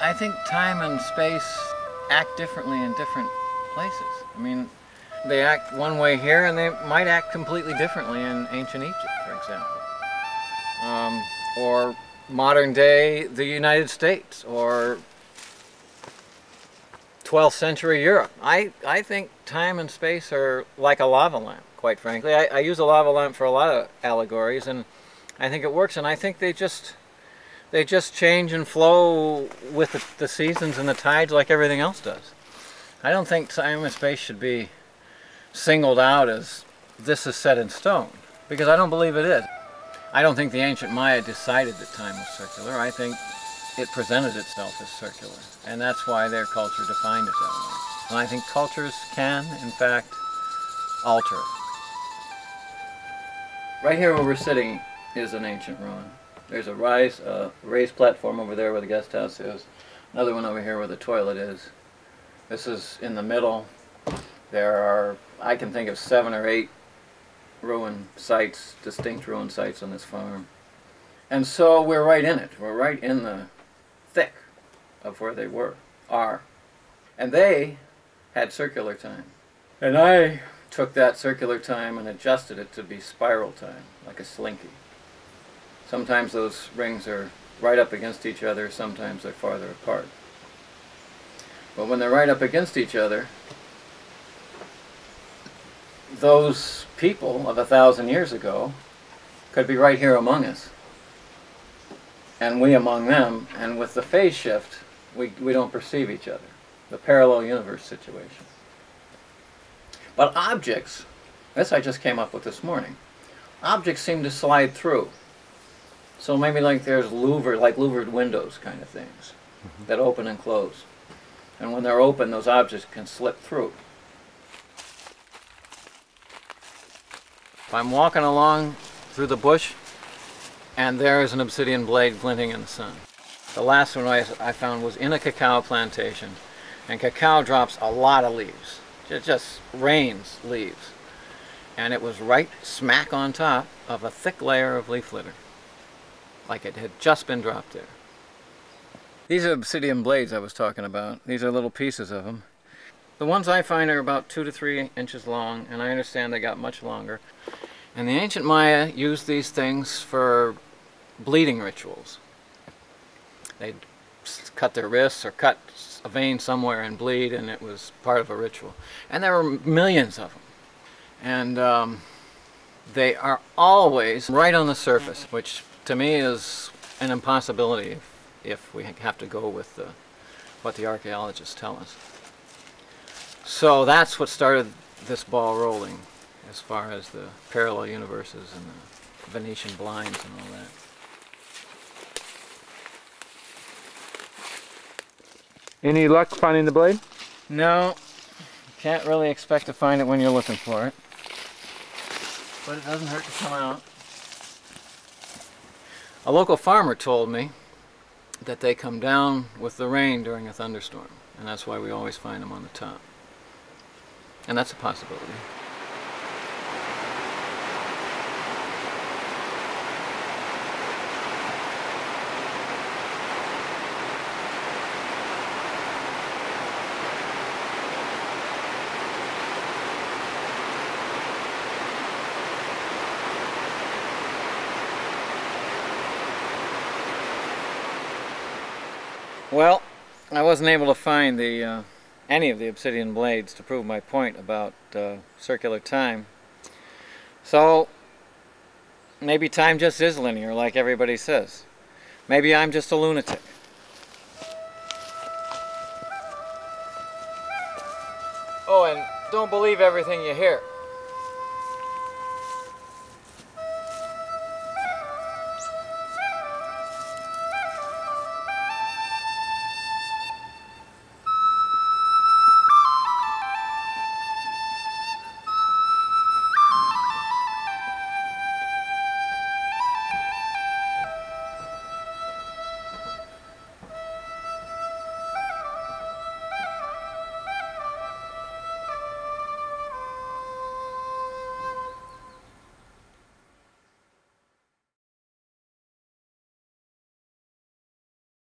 I think time and space act differently in different places. I mean, they act one way here and they might act completely differently in ancient Egypt, for example. Or modern day the United States, or 12th century Europe. I think time and space are like a lava lamp, quite frankly. I use a lava lamp for a lot of allegories, and I think it works, and I think they just change and flow with the seasons and the tides like everything else does. I don't think time and space should be singled out as this is set in stone, because I don't believe it is. I don't think the ancient Maya decided that time was circular. I think it presented itself as circular, and that's why their culture defined it that way. And I think cultures can, in fact, alter it. Right here where we're sitting is an ancient ruin. There's a raised platform over there where the guest house is. Another one over here where the toilet is. This is in the middle. There are, I can think of 7 or 8 ruin sites, distinct ruin sites on this farm. And so we're right in it. We're right in the thick of where they are. And they had circular time. And I took that circular time and adjusted it to be spiral time, like a slinky. Sometimes those rings are right up against each other, sometimes they're farther apart. But when they're right up against each other, those people of 1,000 years ago could be right here among us, and we among them, and with the phase shift, we don't perceive each other. The parallel universe situation. But objects, this I just came up with this morning, objects seem to slide through. So maybe like there's louvered windows kind of things that open and close. And when they're open, those objects can slip through. If I'm walking along through the bush, and there is an obsidian blade glinting in the sun. The last one I found was in a cacao plantation, and cacao drops a lot of leaves. It just rains leaves. And it was right smack on top of a thick layer of leaf litter, like it had just been dropped there. These are obsidian blades I was talking about. These are little pieces of them. The ones I find are about 2 to 3 inches long, and I understand they got much longer. And the ancient Maya used these things for bleeding rituals. They'd cut their wrists or cut a vein somewhere and bleed, and it was part of a ritual. And there were millions of them. And they are always right on the surface, which to me is an impossibility if we have to go with what the archaeologists tell us. So that's what started this ball rolling, as far as the parallel universes and the Venetian blinds and all that. Any luck finding the blade? No, can't really expect to find it when you're looking for it. But it doesn't hurt to come out. A local farmer told me that they come down with the rain during a thunderstorm, and that's why we always find them on the top. And that's a possibility. Well, I wasn't able to find any of the obsidian blades to prove my point about circular time. So maybe time just is linear, like everybody says. Maybe I'm just a lunatic. Oh, and don't believe everything you hear.